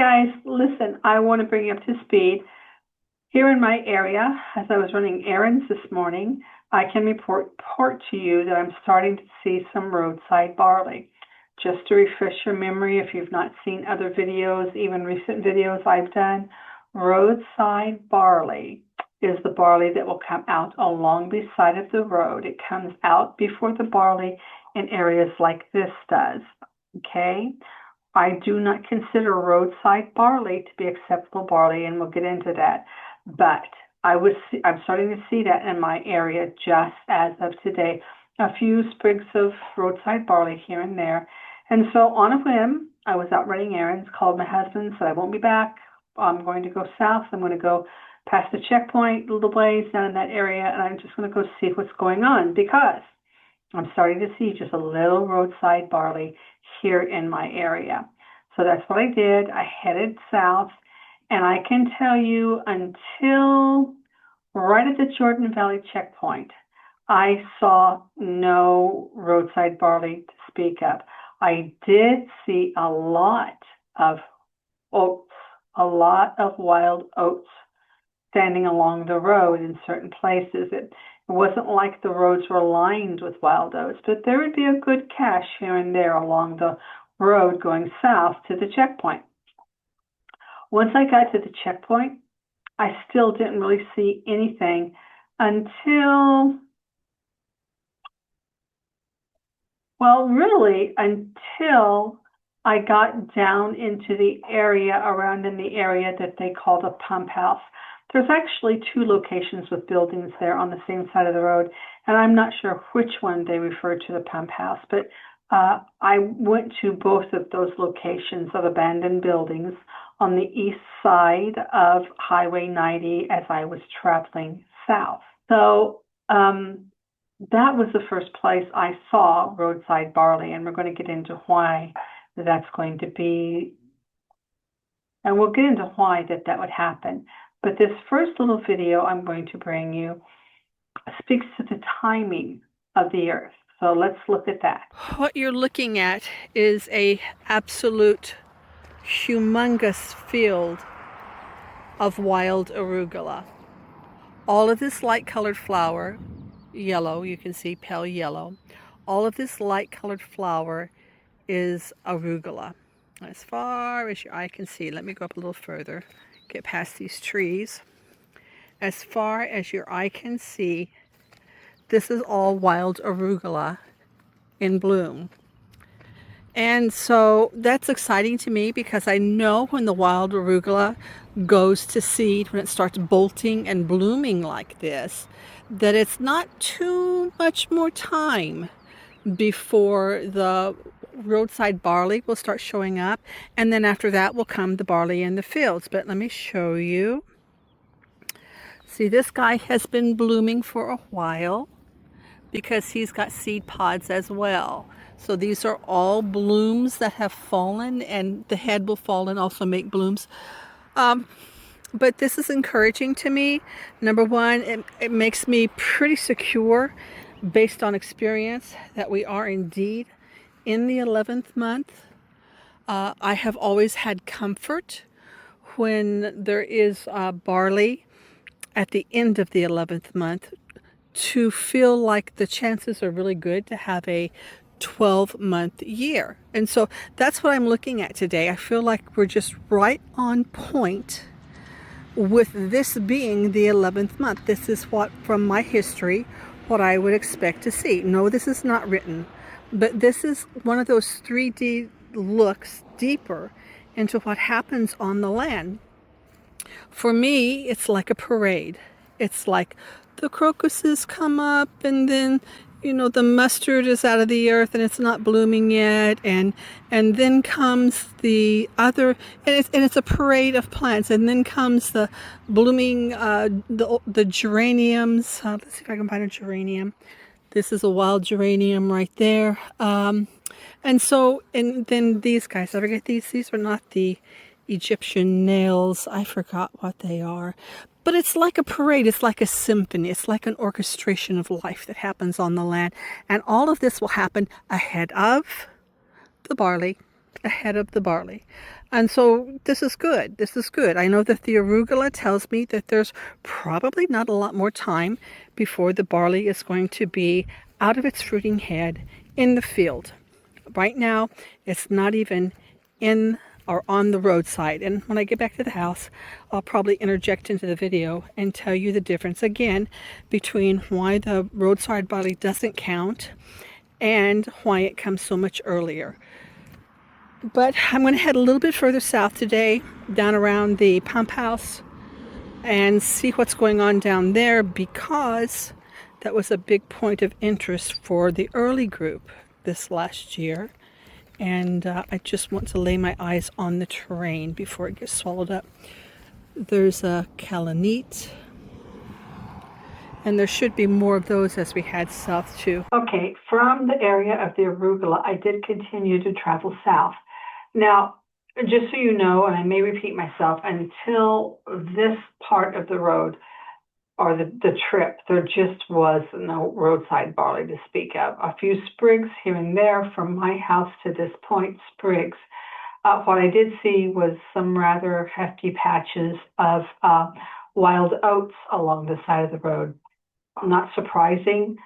guys, listen, I want to bring you up to speed. Here in my area, as I was running errands this morning, I can report to you that I'm starting to see some roadside barley. Just to refresh your memory, if you've not seen other videos, even recent videos I've done, roadside barley is the barley that will come out along the side of the road. It comes out before the barley in areas like this does. Okay? I do not consider roadside barley to be acceptable barley, and we'll get into that. But I'm starting to see that in my area just as of today. A few sprigs of roadside barley here and there. And so on a whim, I was out running errands, called my husband, said I won't be back. I'm going to go south. I'm going to go past the checkpoint, a little ways down in that area, and I'm just going to go see what's going on because I'm starting to see just a little roadside barley here in my area. So that's what I did. I headed south, and I can tell you until right at the Jordan Valley checkpoint, I saw no roadside barley to speak of. I did see a lot of oats, a lot of wild oats standing along the road in certain places. It wasn't like the roads were lined with wild oats, but there would be a good cache here and there along the road going south to the checkpoint. Once I got to the checkpoint, I still didn't really see anything until, well, really until I got down into the area around in the area that they call the pump house. There's actually two locations with buildings there on the same side of the road, and I'm not sure which one they refer to the pump house, but I went to both of those locations of abandoned buildings on the east side of Highway 90 as I was traveling south. So that was the first place I saw roadside barley, and we're going to get into why that's going to be, and we'll get into why that would happen. But this first little video I'm going to bring you speaks to the timing of the earth. So let's look at that. What you're looking at is a absolute humongous field of wild arugula. All of this light colored flower, yellow, you can see pale yellow, all of this light colored flower is arugula. As far as your eye can see, let me go up a little further, get past these trees. As far as your eye can see, this is all wild arugula in bloom. And so that's exciting to me because I know when the wild arugula goes to seed, when it starts bolting and blooming like this, that it's not too much more time before the roadside barley will start showing up, and then after that will come the barley in the fields. But let me show you. See, this guy has been blooming for a while because he's got seed pods as well. So these are all blooms that have fallen, and the head will fall and also make blooms. But this is encouraging to me. Number one, it makes me pretty secure based on experience that we are indeed in the 11th month. I have always had comfort when there is barley at the end of the 11th month to feel like the chances are really good to have a 12-month year. And so that's what I'm looking at today. I feel like we're just right on point with this being the 11th month. This is what, from my history, what I would expect to see. No, this is not written, but this is one of those 3D looks deeper into what happens on the land. For me, it's like a parade. It's like the crocuses come up, and then, you know, the mustard is out of the earth and it's not blooming yet, and then comes the other, and it's a parade of plants, and then comes the blooming the geraniums. Let's see if I can find a geranium. This is a wild geranium right there. And then these guys, I forget these are not the Egyptian nails. I forgot what they are. But it's like a parade. It's like a symphony. It's like an orchestration of life that happens on the land. And all of this will happen ahead of the barley. Ahead of the barley. And so this is good. This is good. I know that the arugula tells me that there's probably not a lot more time before the barley is going to be out of its fruiting head in the field. Right now, it's not even in or on the roadside. And when I get back to the house, I'll probably interject into the video and tell you the difference again between why the roadside barley doesn't count and why it comes so much earlier. But I'm going to head a little bit further south today, down around the pump house, and see what's going on down there, because that was a big point of interest for the early group this last year. And I just want to lay my eyes on the terrain before it gets swallowed up. There's a kalanite, and there should be more of those as we head south too. Okay, from the area of the arugula, I did continue to travel south. Now, just so you know, and I may repeat myself, until this part of the road or the trip, there just was no roadside barley to speak of. A few sprigs here and there from my house to this point, sprigs. What I did see was some rather hefty patches of wild oats along the side of the road. Not surprising.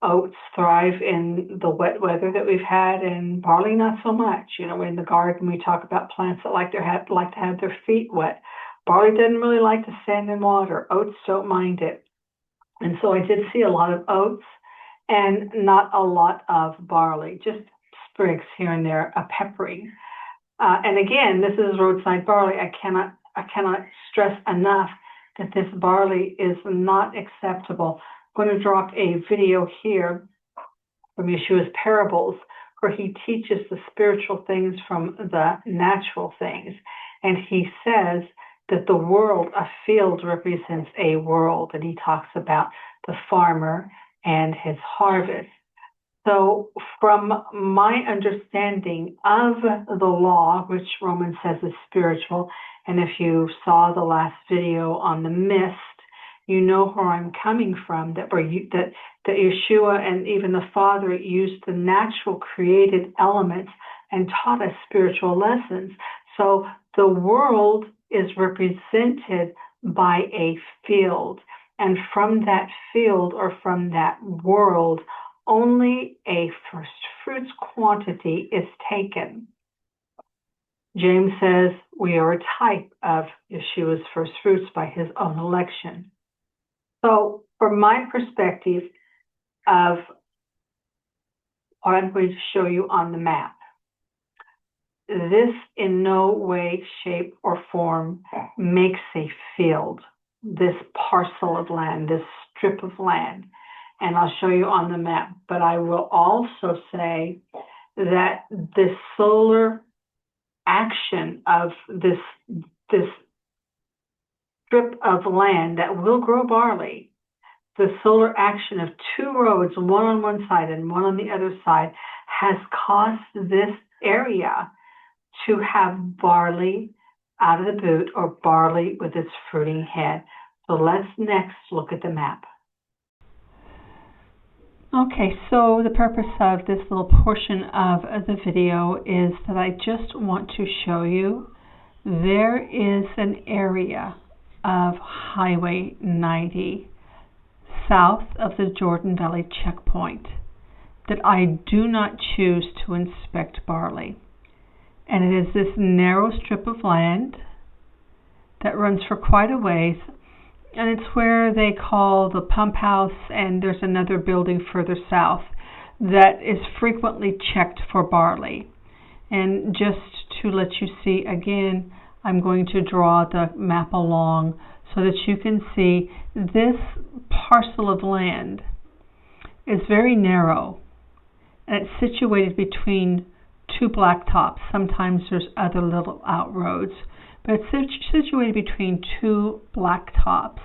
Oats thrive in the wet weather that we've had, and barley not so much. You know, in the garden we talk about plants that like to have their feet wet. Barley doesn't really like to stand in water. Oats don't mind it. And so I did see a lot of oats and not a lot of barley, just sprigs here and there, a peppering. And again, this is roadside barley. I cannot stress enough that this barley is not acceptable. I'm going to drop a video here from Yeshua's parables, where he teaches the spiritual things from the natural things. And he says that the world, a field represents a world, and he talks about the farmer and his harvest. So from my understanding of the law, which Romans says is spiritual, and if you saw the last video on the mist, you know where I'm coming from, that Yeshua and even the Father used the natural created elements and taught us spiritual lessons. So the world is represented by a field, and from that field or from that world, only a first fruits quantity is taken. James says we are a type of Yeshua's first fruits by his own election. So from my perspective of what I'm going to show you on the map, this in no way, shape, or form makes a field, this parcel of land, this strip of land. And I'll show you on the map. But I will also say that this solar action of this strip of land that will grow barley, the solar action of two roads, one on one side and one on the other side, has caused this area to have barley out of the boot, or barley with its fruiting head. So let's next look at the map. Okay, so the purpose of this little portion of the video is that I just want to show you there is an area of Highway 90 south of the Jordan Valley checkpoint that I do not choose to inspect barley. And it is this narrow strip of land that runs for quite a ways. And it's where they call the pump house, and there's another building further south that is frequently checked for barley. And just to let you see again, I'm going to draw the map along so that you can see this parcel of land is very narrow, and it's situated between two blacktops. Sometimes there's other little outroads, but it's situated between two blacktops.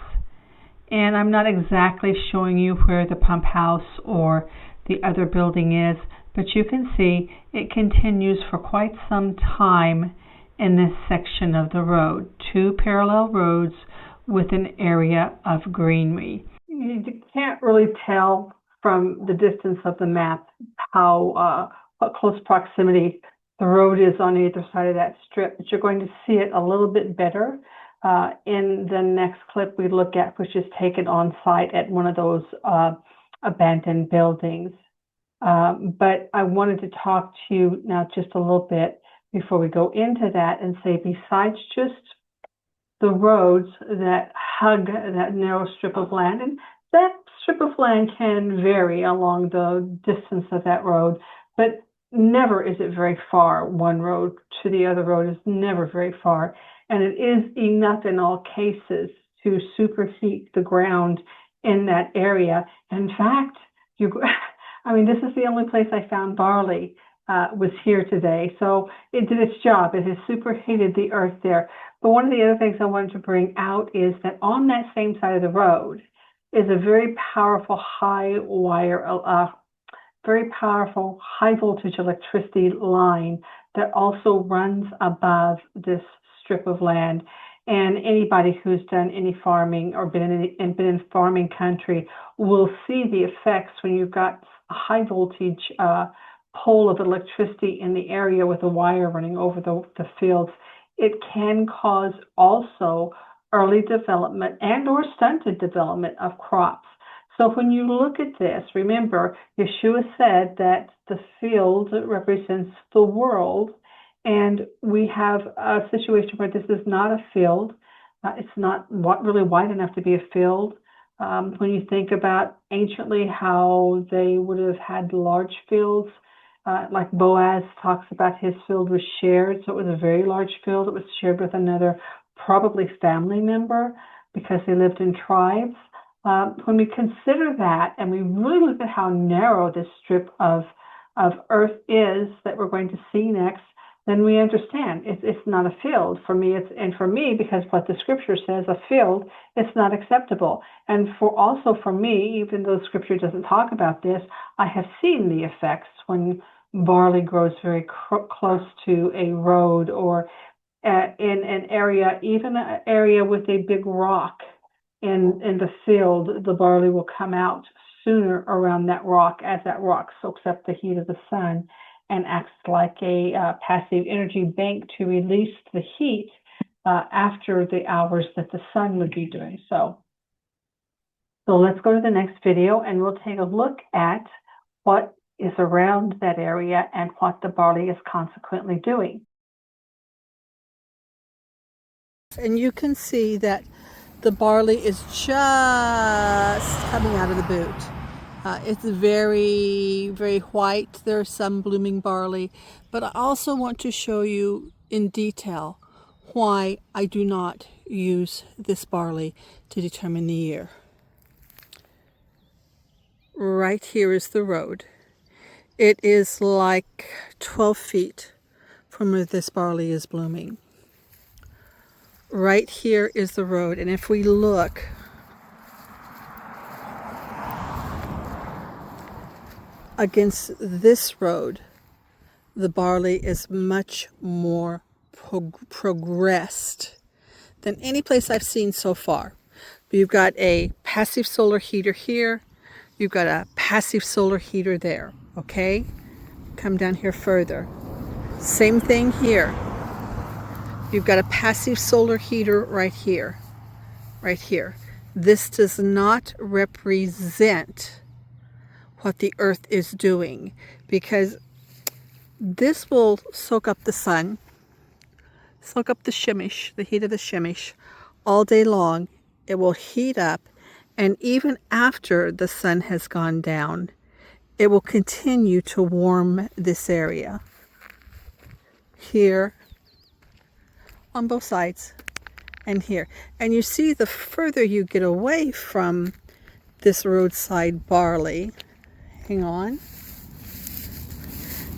And I'm not exactly showing you where the pump house or the other building is, but you can see it continues for quite some time in this section of the road. Two parallel roads with an area of greenery. You can't really tell from the distance of the map what close proximity the road is on either side of that strip, but you're going to see it a little bit better in the next clip we look at, which is taken on site at one of those abandoned buildings. But I wanted to talk to you now just a little bit before we go into that and say, besides just the roads that hug that narrow strip of land, and that strip of land can vary along the distance of that road, but never is it very far. One road to the other road is never very far, and it is enough in all cases to superheat the ground in that area. In fact, I mean, this is the only place I found barley was here today. So it did its job. It has superheated the earth there. But one of the other things I wanted to bring out is that on that same side of the road is a very powerful very powerful high voltage electricity line that also runs above this strip of land. And anybody who's done any farming or been in farming country will see the effects when you've got a high voltage pole of electricity in the area with a wire running over the fields. It can cause also early development and or stunted development of crops. So when you look at this, remember, Yeshua said that the field represents the world, and we have a situation where this is not a field. It's not really wide enough to be a field. When you think about anciently how they would have had large fields, like Boaz talks about, his field was shared, so it was a very large field. It was shared with another, probably family member, because they lived in tribes. When we consider that and we really look at how narrow this strip of earth is that we're going to see next, then we understand it's not a field. For me, because what the scripture says, a field, it's not acceptable. And for me, even though scripture doesn't talk about this, I have seen the effects when barley grows very close to a road or in an area, even an area with a big rock in the field. The barley will come out sooner around that rock as that rock soaks up the heat of the sun and acts like a passive energy bank to release the heat after the hours that the sun would be doing so. So let's go to the next video and we'll take a look at what is around that area and what the barley is consequently doing. And you can see that the barley is just coming out of the boot. It's very, very white. There's some blooming barley, but I also want to show you in detail why I do not use this barley to determine the year. Right here is the road. It is like 12 feet from where this barley is blooming. Right here is the road, and if we look against this road, the barley is much more progressed than any place I've seen so far. You've got a passive solar heater here. You've got a passive solar heater there, okay? Come down here further. Same thing here. You've got a passive solar heater right here. Right here. This does not represent what the earth is doing, because this will soak up the sun, soak up the shemish, the heat of the shemish, all day long. It will heat up, and even after the sun has gone down, it will continue to warm this area. Here, on both sides, and here. And you see, the further you get away from this roadside barley, hang on,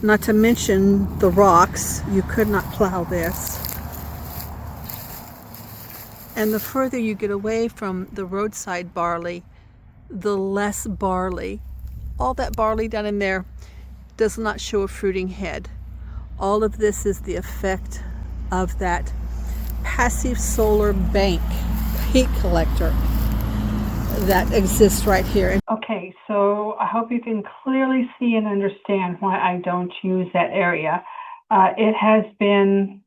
not to mention the rocks, you could not plow this. And the further you get away from the roadside barley, the less barley. All that barley down in there does not show a fruiting head. All of this is the effect of that passive solar bank heat collector that exists right here. Okay, so I hope you can clearly see and understand why I don't use that area. It has been,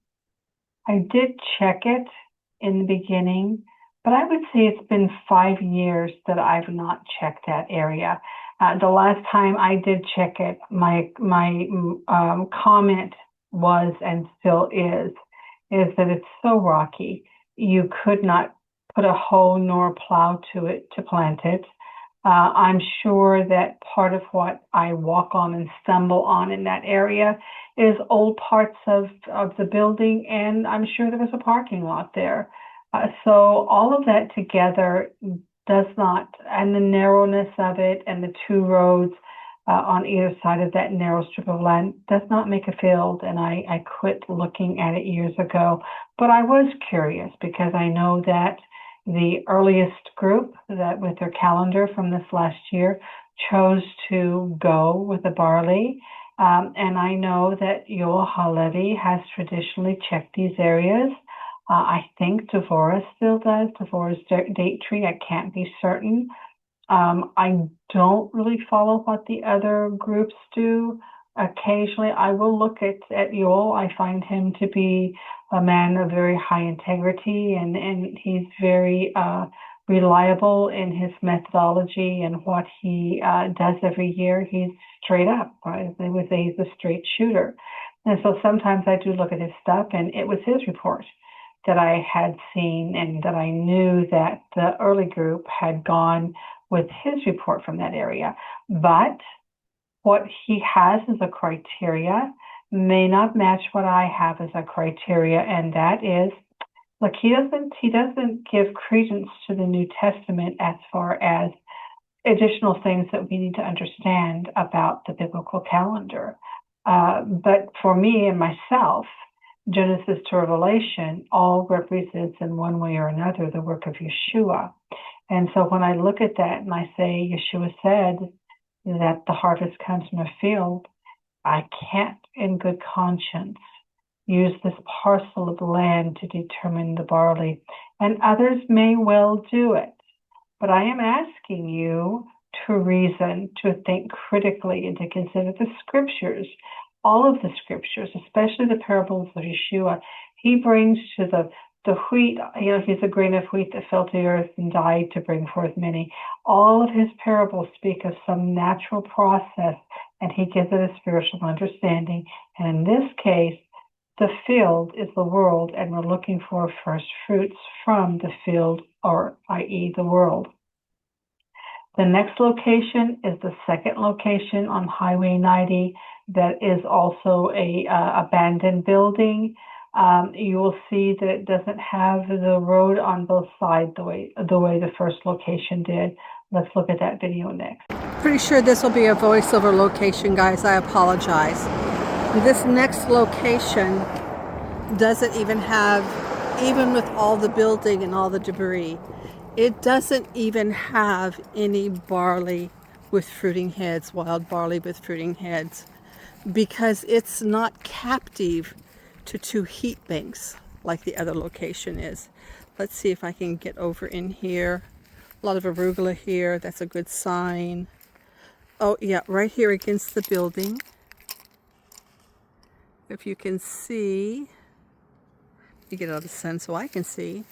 I did check it in the beginning, but I would say it's been 5 years that I've not checked that area. The last time I did check it, my comment was and still is that it's so rocky. You could not put a hoe nor plow to it to plant it. I'm sure that part of what I walk on and stumble on in that area is old parts of the building, and I'm sure there was a parking lot there. So all of that together does not, and the narrowness of it and the two roads on either side of that narrow strip of land does not make a field. And I quit looking at it years ago, but I was curious because I know that the earliest group that with their calendar from this last year chose to go with the barley. And I know that Yoel Halevi has traditionally checked these areas. I think Devorah still does, Devorah's date tree. I can't be certain. I don't really follow what the other groups do. Occasionally, I will look at Yoel. I find him to be a man of very high integrity, and he's very reliable in his methodology and what he does every year. He's straight up, right? They would say he's a straight shooter. And so sometimes I do look at his stuff, and it was his report that I had seen, and that I knew that the early group had gone with his report from that area. But what he has as a criteria may not match what I have as a criteria, and that is, look, he doesn't give credence to the New Testament as far as additional things that we need to understand about the biblical calendar. But for me and myself, Genesis to Revelation all represents in one way or another the work of Yeshua. And so when I look at that and I say Yeshua said that the harvest comes from a field, I can't in good conscience use this parcel of land to determine the barley. And others may well do it. But I am asking you to reason, to think critically, and to consider the scriptures, all of the scriptures, especially the parables of Yeshua. He brings to the wheat, he's a grain of wheat that fell to the earth and died to bring forth many. All of his parables speak of some natural process, and he gives it a spiritual understanding. And in this case, the field is the world, and we're looking for first fruits from the field, or i.e. the world. The next location is the second location on Highway 90 that is also a abandoned building. You will see that it doesn't have the road on both sides the way the first location did. Let's look at that video next. Pretty sure this will be a voiceover location, guys. I apologize. This next location doesn't even have, even with all the building and all the debris, it doesn't even have any barley with fruiting heads, wild barley with fruiting heads, because it's not captive to two heat banks like the other location is. Let's see if I can get over in here. A lot of arugula here. That's a good sign. Oh yeah, right here against the building. If you can see, you get out of the sun so I can see.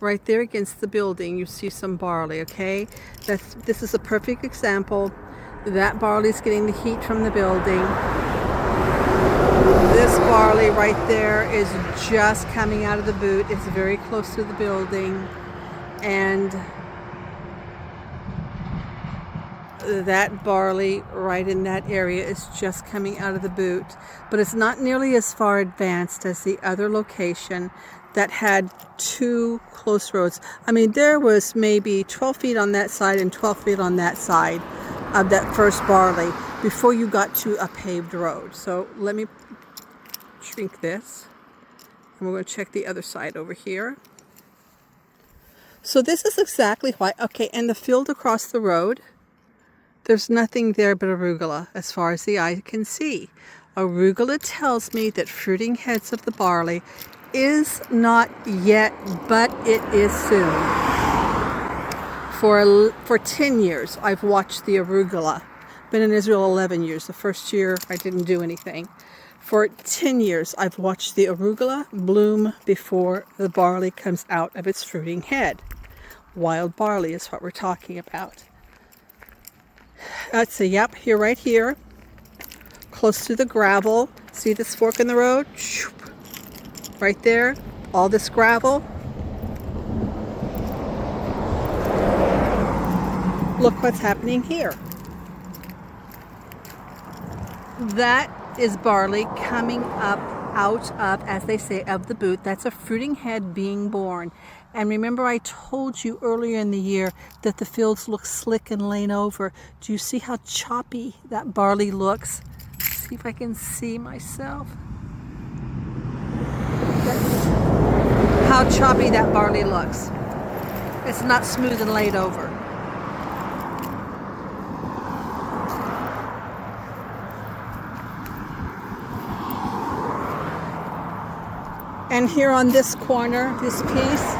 Right there against the building, you see some barley, okay? This is a perfect example. That barley is getting the heat from the building. This barley right there is just coming out of the boot. It's very close to the building. And that barley right in that area is just coming out of the boot. But it's not nearly as far advanced as the other location that had two close roads. I mean, there was maybe 12 feet on that side and 12 feet on that side of that first barley before you got to a paved road. So let me shrink this, and we're going to check the other side over here. So this is exactly why, okay, and the field across the road, there's nothing there but arugula as far as the eye can see. Arugula tells me that fruiting heads of the barley is not yet, but it is soon. For 10 years, I've watched the arugula. Been in Israel 11 years. The first year, I didn't do anything. For 10 years, I've watched the arugula bloom before the barley comes out of its fruiting head. Wild barley is what we're talking about. Let's see, yep, here, right here, close to the gravel. See this fork in the road? Right there, all this gravel. Look what's happening here. That is barley coming up out of, as they say, of the boot. That's a fruiting head being born. And remember, I told you earlier in the year that the fields look slick and lain over. Do you see how choppy that barley looks? See if I can see myself. How choppy that barley looks. It's not smooth and laid over. And here on this corner, this piece,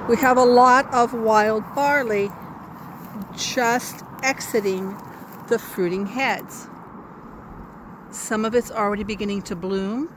we have a lot of wild barley just exiting the fruiting heads. Some of it's already beginning to bloom,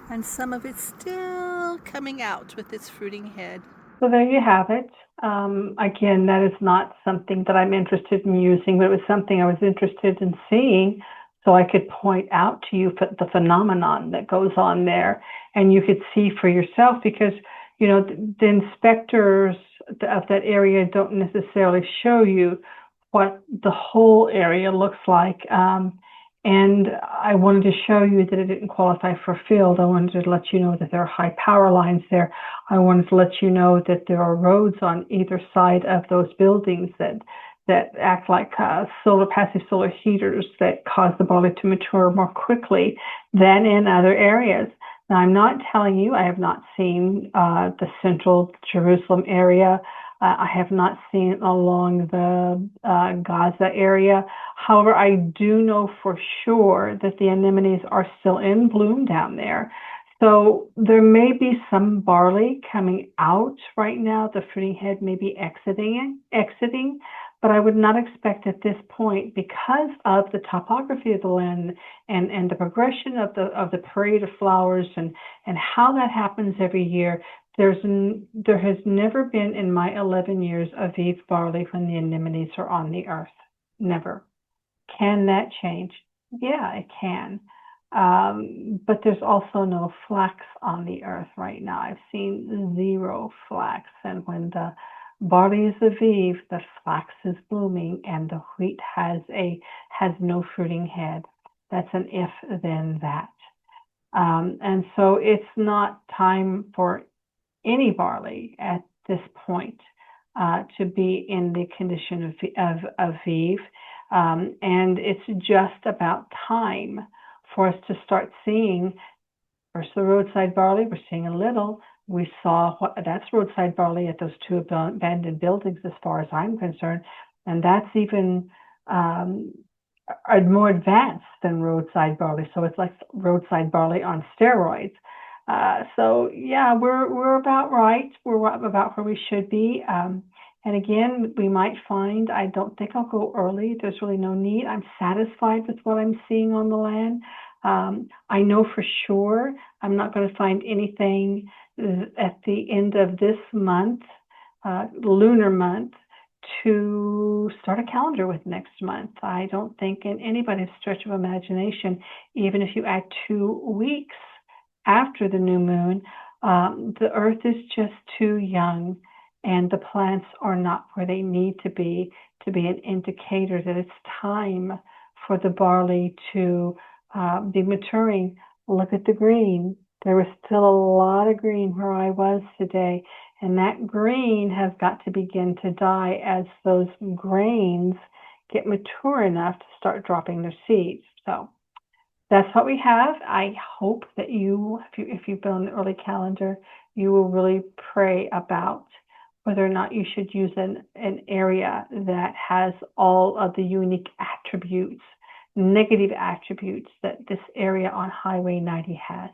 and some of it's still coming out with its fruiting head. So there you have it. Again, that is not something that I'm interested in using, but it was something I was interested in seeing, so I could point out to you the phenomenon that goes on there, and you could see for yourself, because you know the inspectors of that area don't necessarily show you what the whole area looks like. And I wanted to show you that it didn't qualify for field. I wanted to let you know that there are high power lines there. I wanted to let you know that there are roads on either side of those buildings that act like passive solar heaters that cause the barley to mature more quickly than in other areas. Now, I'm not telling you, I have not seen the central Jerusalem area. I have not seen it along the Gaza area. However, I do know for sure that the anemones are still in bloom down there. So there may be some barley coming out right now. The fruiting head may be exiting, but I would not expect at this point, because of the topography of the land and the progression of the parade of flowers and how that happens every year. There has never been in my 11 years of Eve barley when the anemones are on the earth. Never. Can that change? Yeah, it can. But there's also no flax on the earth right now. I've seen zero flax. And when the barley is Aviv, the flax is blooming and the wheat has no fruiting head. That's an if then that. And so it's not time for any barley at this point to be in the condition of Aviv. And it's just about time for us to start seeing, first the roadside barley, we're seeing a little. We saw that's roadside barley at those two abandoned buildings as far as I'm concerned. And that's even more advanced than roadside barley. So it's like roadside barley on steroids. So yeah, we're about right. We're about where we should be. And again, we might find, I don't think I'll go early. There's really no need. I'm satisfied with what I'm seeing on the land. I know for sure I'm not going to find anything at the end of this month, lunar month, to start a calendar with next month. I don't think in anybody's stretch of imagination, even if you add 2 weeks after the new moon, the earth is just too young and the plants are not where they need to be an indicator that it's time for the barley to be maturing. Look at the green. There was still a lot of green where I was today, and that green has got to begin to die as those grains get mature enough to start dropping their seeds. So that's what we have. I hope that if you've been on the early calendar, you will really pray about whether or not you should use an area that has all of the unique attributes, negative attributes that this area on Highway 90 has.